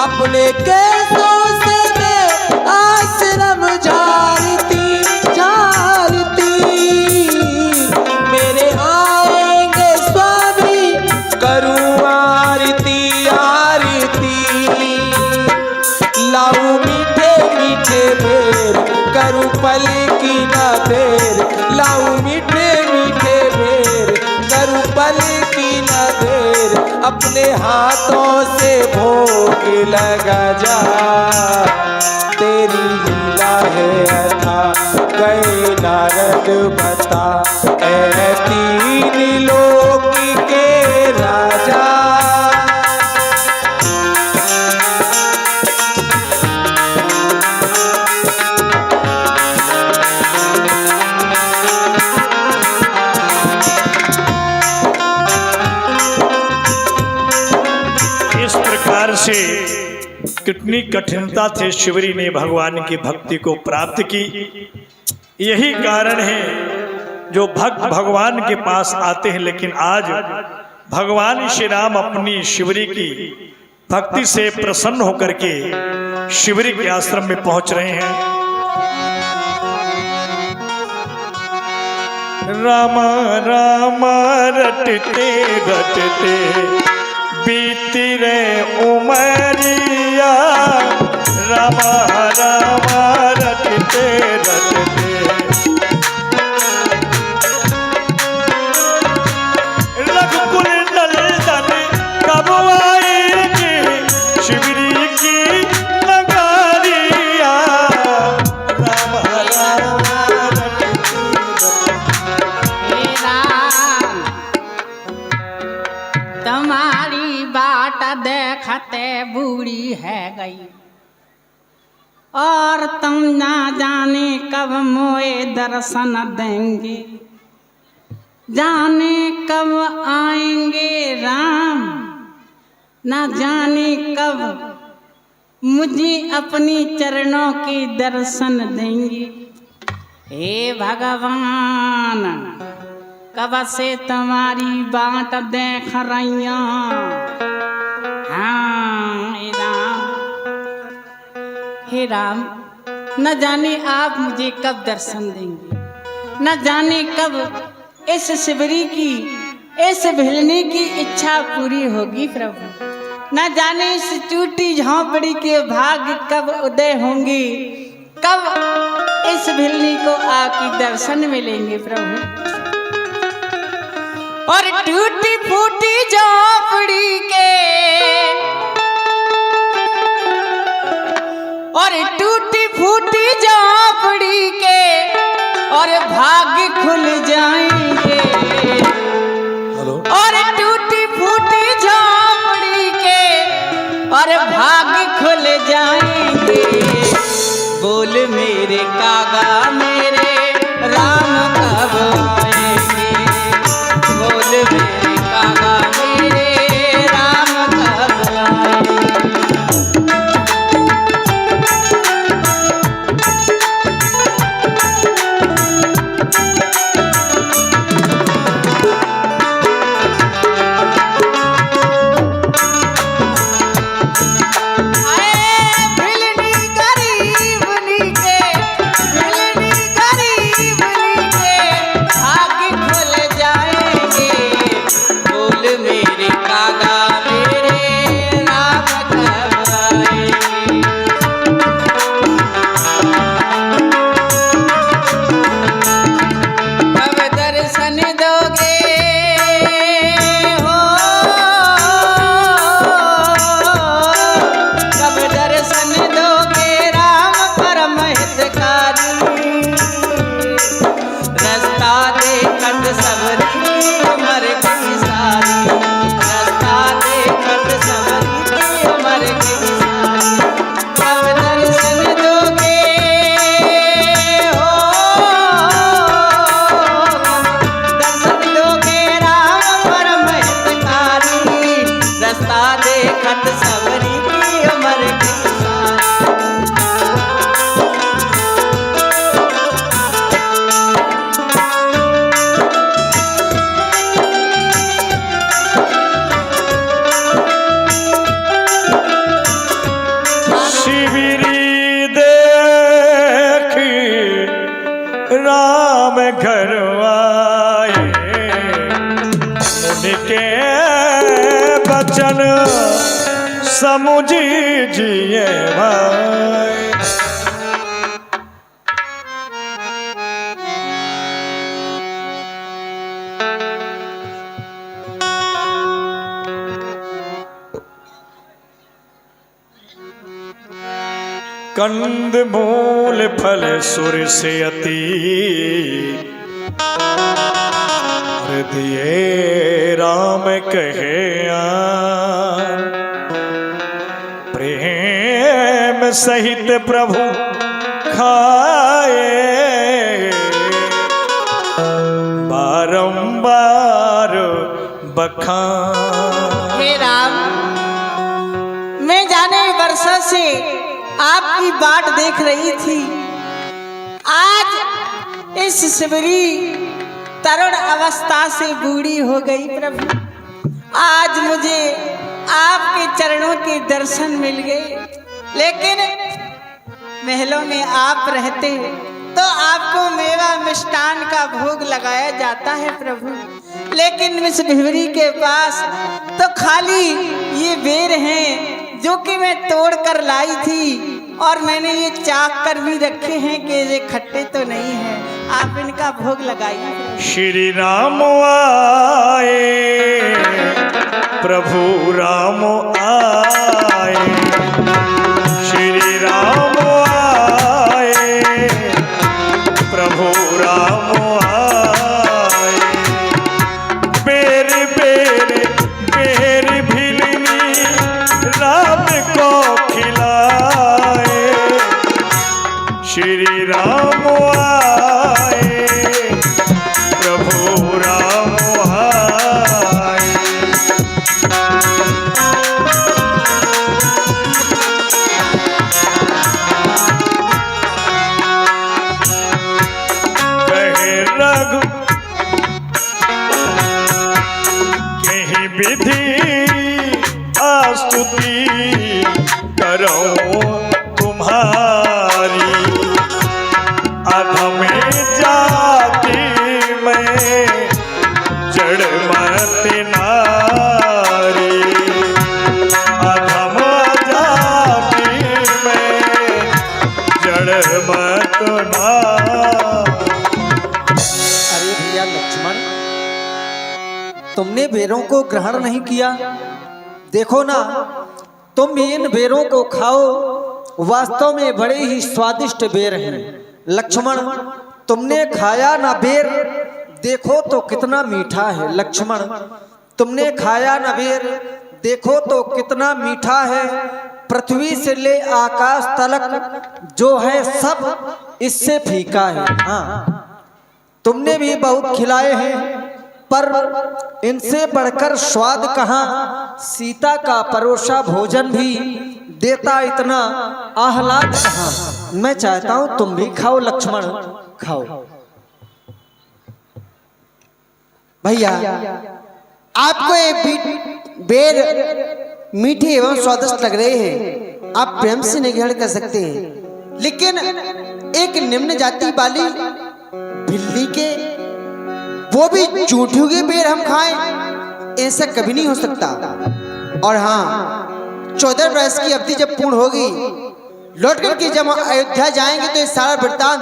अपने केसों से मैं आश्रम झारती झारती, मेरे आएंगे स्वामी करूँ आरती आरती। लाऊं मीठे मीठे बेर, करूँ पल की न देर। लाऊं मीठे मीठे बेर, करूँ पल की न देर। अपने हाथों से भोग लगा जा, तेरी लीला है अथा, गए नारद बता। ऐ तीन लोक के राजा, इस प्रकार से कितनी कठिनता से शिवरी ने भगवान की भक्ति को प्राप्त की। यही कारण है जो भक्त भगवान के पास आते हैं, लेकिन आज भगवान श्री राम अपनी शिवरी की भक्ति से प्रसन्न होकर के शिवरी के आश्रम में पहुंच रहे हैं। राम राम रटते रटते बीती रे उमरिया, राम राम रटते रटते रघुकुल नंदन कब आएंगे शिवरी की नगरिया, राम राम रटते हे राम, तुम्हारी बाट देखते बूढ़ी है गई, और तुम ना जाने कब मोए दर्शन देंगे। जाने कब आएंगे राम, ना जाने कब मुझे अपनी चरणों के दर्शन देंगे। हे भगवान कब से तुम्हारी बाट देख रैया। हाँ हे राम न जाने आप मुझे कब दर्शन देंगे, न जाने कब इस शिवरी की इस भिलने की इच्छा पूरी होगी प्रभु। न जाने इस टूटी झोंपड़ी के भाग्य कब उदय होंगे, कब इस भिलनी को आपकी दर्शन मिलेंगे प्रभु। और टूटी फूटी झोंपड़ी के और टूटी फूटी झोंपड़ी के और भाग्य खुल जाएंगे। और टूटी फूटी झोंपड़ी के और भाग्य खुल जाएंगे। बोल मेरे कागा मेरे राम कब आएंगे, बोल मेरे कागा मेरे राम कब आएंगे। राम घर आए, उनके बचन समुझिए भाई। कंद मूल फल सुर से अति हृदय राम कहे प्रेम सहित प्रभु खाए, बारंबार बखान। हे राम मैं जाने वर्षों से आपकी बाट देख रही थी। आज इस शिवरी तरुण अवस्था से बूढ़ी हो गई प्रभु। आज मुझे आपके चरणों के दर्शन मिल गए, लेकिन महलों में आप रहते तो आपको मेवा मिष्टान का भोग लगाया जाता है प्रभु, लेकिन इस भिवरी के पास तो खाली ये बेर हैं जो कि मैं तोड़ कर लाई थी, और मैंने ये चाक कर भी रखे हैं कि ये खट्टे तो नहीं हैं। आप इनका भोग लगाइए। श्री राम आए, प्रभु राम आए, श्री राम आए, प्रभु राम आए। बेर बेर बेर भिलनी राम को खिलाए, श्री राम आए, प्रभु राम आए। विधि स्तुति करो तुम्हारी, अधम जाति में जड़ मत नारी, अधम जाति में जड़ मत नारी। अरे भैया लक्ष्मण, तुमने बेरों को ग्रहण नहीं किया। देखो ना, तुम इन बेरों को खाओ, वास्तव में बड़े ही स्वादिष्ट बेर हैं। लक्ष्मण, तुमने खाया ना बेर, देखो तो कितना मीठा है। लक्ष्मण, तुमने खाया ना बेर, देखो तो कितना मीठा है। पृथ्वी से ले आकाश तलक जो है सब इससे फीका है। हाँ, तुमने भी बहुत खिलाए हैं, पर इनसे बढ़कर स्वाद कहाँ। सीता का परोसा भोजन भी देता इतना आह्लाद कहाँ। मैं चाहता हूं तुम भी खाओ लक्ष्मण, खाओ। भैया, आपको ये बेर मीठे एवं स्वादिष्ट लग रहे हैं, आप प्रेम से नहीं ग्रहण कर सकते हैं, लेकिन एक निम्न जाति वाली बिल्ली के, वो भी झूठों के बेर हम खाएं, ऐसा कभी नहीं हो सकता। और हाँ, 14 वर्ष की अवधि जब पूर्ण होगी, लौट करके जब अयोध्या जाएंगे तो ये सारा वृत्तांत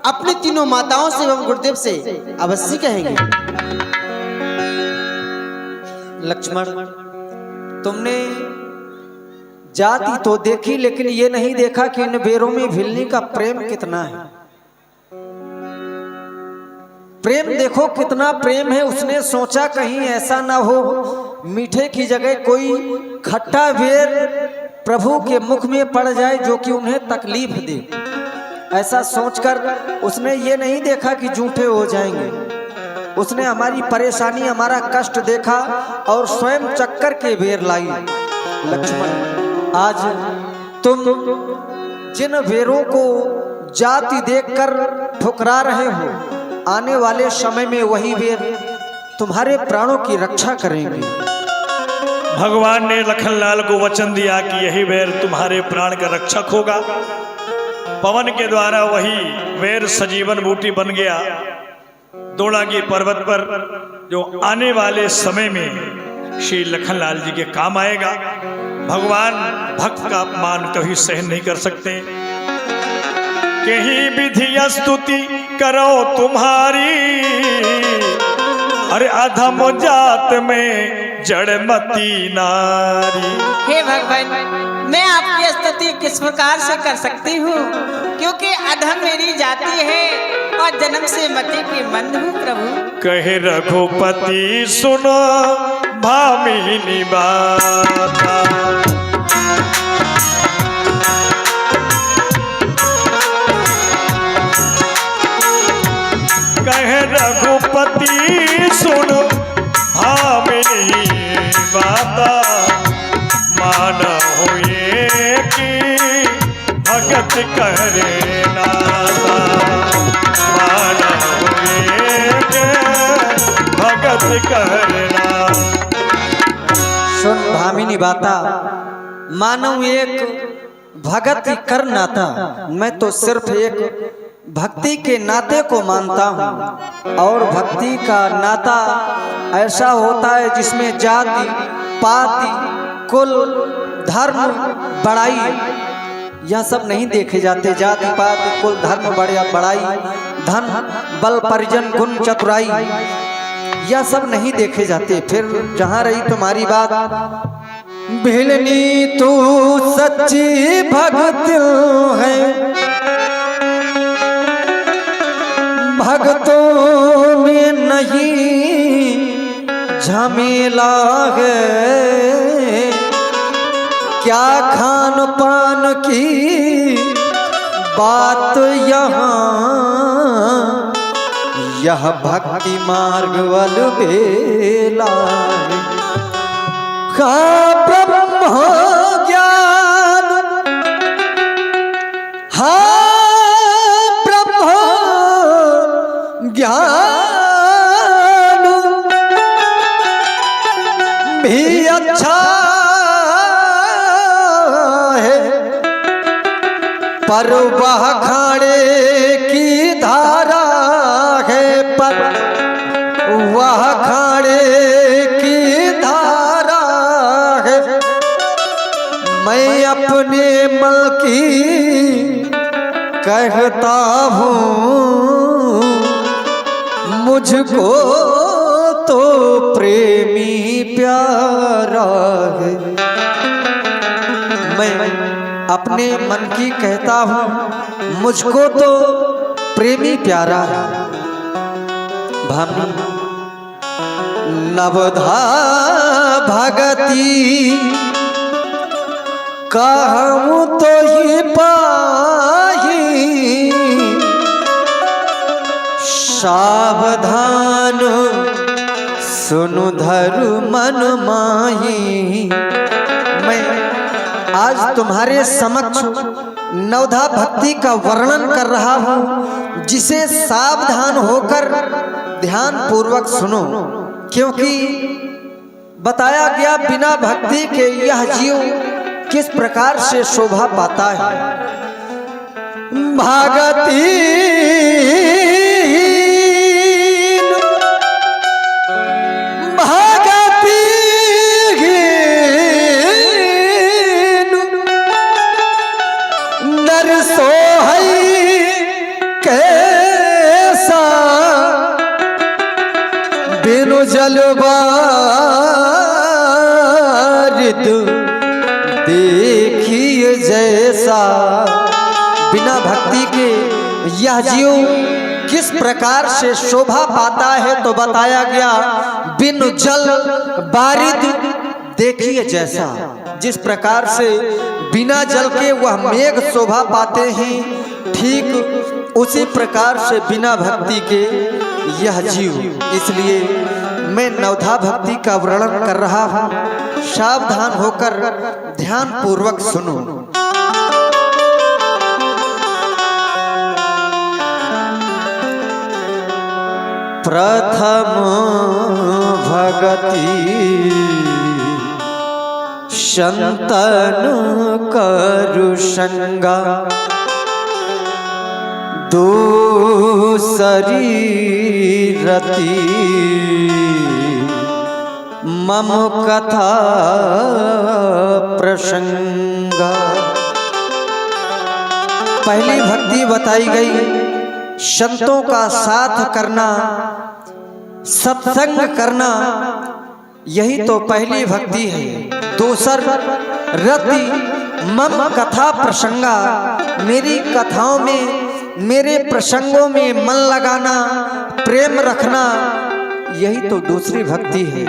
अपनी तीनों माताओं से एवं गुरुदेव से अवश्य कहेंगे। लक्ष्मण, तुमने जाति तो देखी, लेकिन ये नहीं देखा कि इन बेरों में भिल्ली का प्रेम कितना है। प्रेम देखो कितना प्रेम है। उसने सोचा कहीं ऐसा ना हो मीठे की जगह कोई खट्टा बेर प्रभु के मुख में पड़ जाए जो कि उन्हें तकलीफ दे। ऐसा सोचकर उसने ये नहीं देखा कि जूठे हो जाएंगे। उसने हमारी परेशानी, हमारा कष्ट देखा और स्वयं चक्कर के बेर लाई। लक्ष्मण, आज तुम जिन बेरों को जाति देखकर ठुकरा रहे हो, आने वाले समय में वही बेर तुम्हारे प्राणों की रक्षा करेंगे। भगवान ने लखनलाल को वचन दिया कि यही बेर तुम्हारे प्राण का रक्षक होगा। पवन के द्वारा वही बेर सजीवन बूटी बन गया दोड़ागी पर्वत पर, जो आने वाले समय में श्री लखनलाल जी के काम आएगा। भगवान भक्त का अपमान कभी सहन नहीं कर सकते। कहीं विधि स्तुति करो तुम्हारी, अरे अधम जात में जड़मती नारी। हे भगवान, मैं आपकी स्तुति किस प्रकार से कर सकती हूँ, क्योंकि अधम मेरी जाति है और जन्म से मति की मंद हूँ प्रभु। कहे रघुपति सुनो भामिनी बाता, कहे रघुपति सुनो भामिनी बाता, मान हुए कि भगत करे नाता, मान हुए कि भगत करना। सुन भामिनी बाता, मानव एक भगत कर नाता। मैं तो सिर्फ एक भक्ति के नाते को मानता हूँ, और भक्ति का नाता ऐसा होता है जिसमें जाति, पाति, कुल, धर्म, बड़ाई यह सब नहीं देखे जाते। जाति, पाति, कुल, धर्म, बड़ाई, धन, बल, परिजन, गुण, चतुराई यह सब नहीं देखे जाते। फिर जहाँ रही तुम्हारी बात, भिलनी तू सच्ची भक्त है, भक्तों में नहीं झमेला है। क्या खान पान की बात यहाँ, यह भक्ति मार्ग वल बेला है। का ब्रह्म ज्ञान, ज्ञान भी अच्छा है, पर वह खाड़े की धारा है, पर वह खाड़े की धारा है। मैं अपने मल की कहता हूँ, मुझको तो प्रेमी प्यारा है। मैं अपने मन की कहता हूँ, मुझको तो प्रेमी प्यारा है। भामी नवधा भगती कहूँ तो ही पाही, सावधान सुनु धरु मन माही। मैं आज तुम्हारे समक्ष नवधा भक्ति का वर्णन कर रहा हूँ, जिसे सावधान होकर ध्यान पूर्वक सुनो, क्योंकि बताया गया बिना भक्ति के यह जीव किस प्रकार से शोभा पाता है। भागती जलवारिद देखिए जैसा। बिना भक्ति के यह जीव किस प्रकार से शोभा पाता है, तो बताया गया बिन जल बारिद देखिए जैसा। जिस प्रकार से बिना जल के वह मेघ शोभा पाते हैं, ठीक उसी प्रकार से बिना भक्ति के यह जीव। इसलिए मैं नवधा भक्ति का वर्णन कर रहा हूँ, सावधान होकर ध्यान पूर्वक सुनो। प्रथम भगति संतन करु संगा, दूसरी रति मम कथा प्रसंगा। पहली भक्ति बताई गई संतों का साथ करना, सत्संग करना, यही तो पहली भक्ति है। दूसर रति मम कथा प्रसंगा, मेरी कथाओं में, मेरे प्रसंगों में मन लगाना, प्रेम रखना, यही तो दूसरी भक्ति है।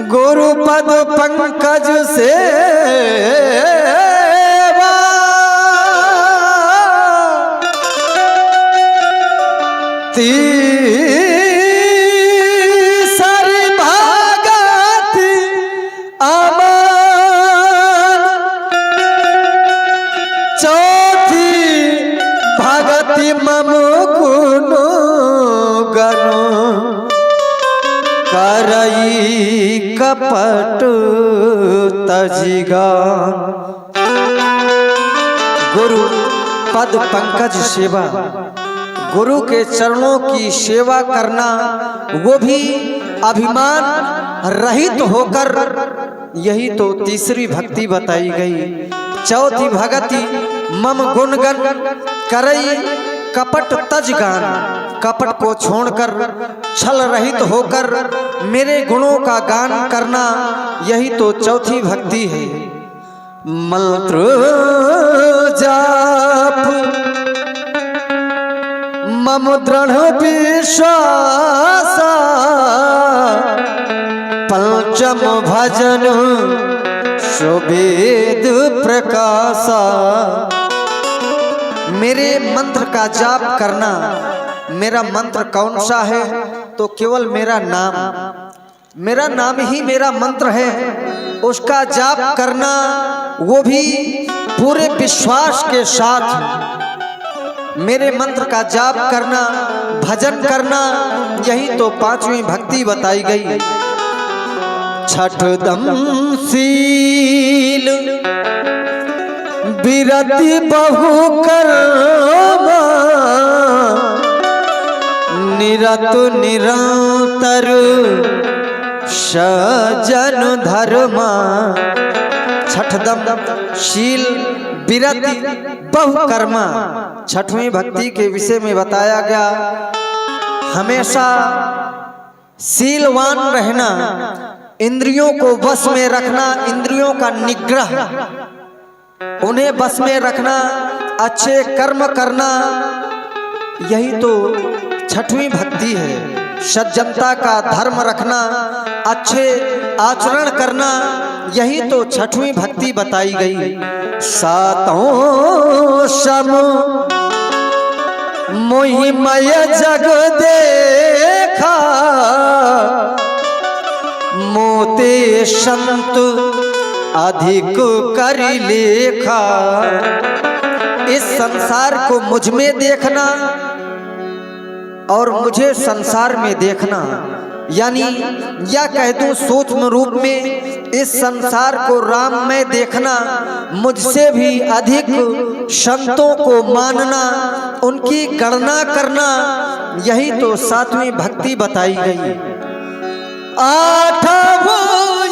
गुरु पद पंकज से तीसरी भगति अमन, चौथी भगति मम गुण गनु, करई कपट तजिगा। गुरु पद पंकज सेवा, गुरु के चरणों की सेवा करना, वो भी अभिमान रहित होकर, यही तो तीसरी भक्ति बताई गई। चौथी भगति मम गुणगन, करई कपट तज गान, कपट को छोड़कर छल रहित होकर मेरे गुणों का गान करना, यही तो चौथी भक्ति है। मंत्र जाप मम दृढ़ विश्वास, पंचम भजन सुवेद प्रकाशा। मेरे मंत्र का जाप करना, मेरा मंत्र कौन सा है, तो केवल मेरा नाम ही मेरा मंत्र है। उसका जाप करना, वो भी पूरे विश्वास के साथ। मेरे मंत्र का जाप करना, भजन करना, यही तो पांचवी भक्ति बताई गई। छठदम शील बिरति बहु कर्मा निरत निरंतर सजन धर्मा। छठदम शील बिरति बहु कर्मा, छठवीं भक्ति के विषय में बताया गया हमेशा शीलवान रहना, इंद्रियों को वश में रखना, इंद्रियों का निग्रह, उन्हें बस में रखना, अच्छे कर्म करना, यही तो छठवीं भक्ति है। सज्जनता का धर्म रखना, अच्छे आचरण करना, यही तो छठवीं भक्ति बताई गई। सातों सम मोहिमय जग देखा, मोते संत अधिक कर लेखा। इस संसार को मुझ में देखना और मुझे संसार में देखना, यानी या कह दूं सूक्ष्म रूप में इस संसार को राम में देखना, मुझसे भी अधिक संतों को मानना, उनकी गणना करना, यही तो सातवीं भक्ति बताई गई। आठवो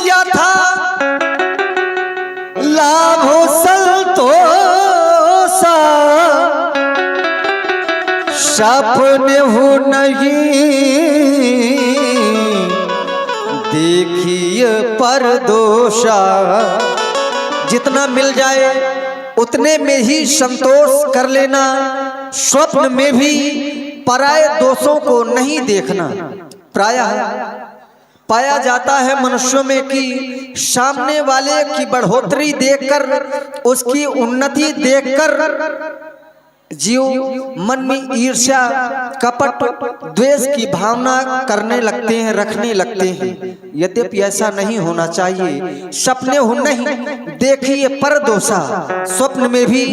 यथा लाभो संतोषा, सपने हो नहीं देखिए पर दोषा। जितना मिल जाए उतने में ही संतोष कर लेना, स्वप्न में भी पराये दोषों को नहीं देखना। प्रायः पाया जाता है मनुष्यों में कि सामने वाले की बढ़ोतरी देखकर, उसकी उन्नति देखकर जीव मन में ईर्ष्या, कपट, द्वेष की भावना करने लगते हैं, रखने लगते हैं। यद्यपि ऐसा नहीं होना चाहिए। सपने हो नहीं देखिए पर दोषा, स्वप्न में भी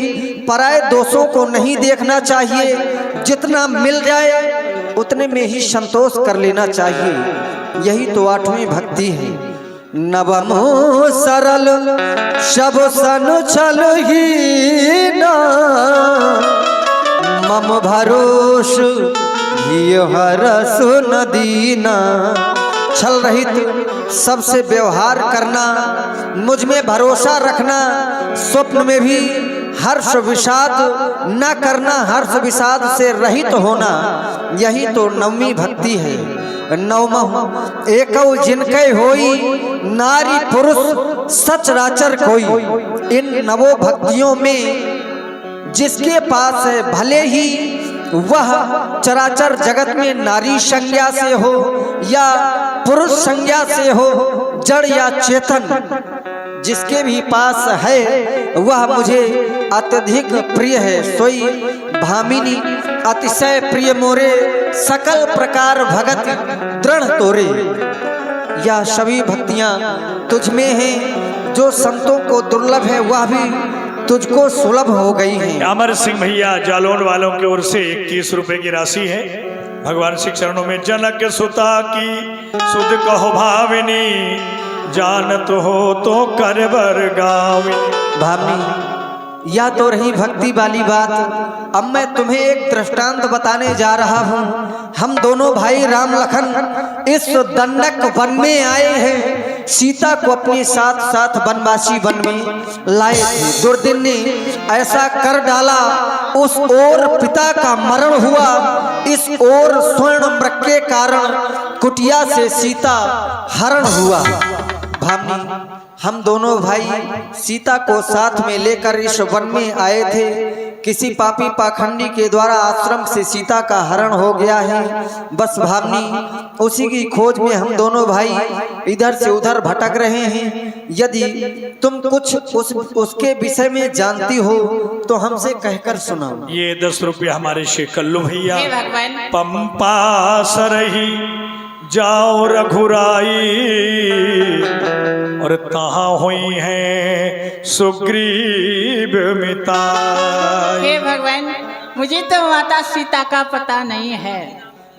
पराये दोषों को नहीं देखना चाहिए। जितना मिल जाए उतने में ही संतोष कर लेना चाहिए। यही तो आठवीं भक्ति है। नवमो सरल सब सन छल ही ना, मम भरोस हरस नदीना। छल रहित सबसे व्यवहार करना, मुझ में भरोसा रखना, स्वप्न में भी हर्ष विषाद न करना, हर्ष विषाद से रहित होना, यही तो नवमी भक्ति है। नवमः एकौ जिनके होई नारी पुरुष सचराचर कोई। इन नवो भक्तियों में जिसके पास है, भले ही वह चराचर जगत में नारी संज्ञा से हो या पुरुष संज्ञा से हो, जड़ या चेतन, जिसके भी पास है वह मुझे अत्यधिक प्रिय है। सोई भामिनी अतिशय प्रिय मोरे, सकल प्रकार भगत दृढ़ तोरे। यह सभी भक्तियां तुझ में हैं, जो संतों को दुर्लभ है वह भी तुझको सुलभ हो गई है। अमर सिंह भैया जालौन वालों की ओर से 21 रुपए की राशि है। भगवान श्री चरणों में। जनक सुता की सुध कहो भाविनी, जानत हो तो करबर गाविनी। भावनी, या तो रही भक्ति वाली बात। अब मैं तुम्हें एक दृष्टांत बताने जा रहा हूँ। हम दोनों भाई राम लखन इस दंडक वन में आए हैं। सीता को अपने साथ साथ वनवासी वन में लाए थे। दुर्दिन ने ऐसा कर डाला, उस ओर पिता का मरण हुआ, इस ओर स्वर्ण मृग के कारण कुटिया से सीता हरण हुआ। भावनी, हम दोनों भाई सीता को साथ में लेकर इस वन में आए थे। किसी पापी पाखंडी के द्वारा आश्रम से सीता का हरण हो गया है। बस भावनी, उसी की खोज में हम दोनों भाई इधर से उधर भटक रहे हैं। यदि तुम कुछ उसके विषय में जानती हो तो हमसे कहकर सुनाओ। ये 10 रुपया हमारे शेख कल्लू भैया। हे भगवान। पंपा सरही जाओ रघुराई, और तहाँ हुई है सुग्रीव मिताई। हे भगवान, मुझे तो माता सीता का पता नहीं है,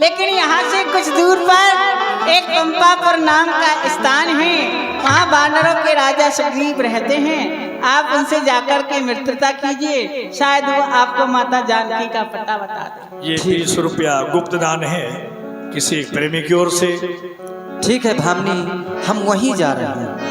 लेकिन यहाँ से कुछ दूर पर एक पंपापुर नाम का स्थान है। वहाँ वानरों के राजा सुग्रीव रहते हैं। आप उनसे जाकर के मित्रता कीजिए, शायद वो आपको माता जानकी का पता बता दे। ये 20 रुपया गुप्त दान है किसी प्रेमी की ओर से। ठीक है भामनी, हम वहीं जा रहे हैं।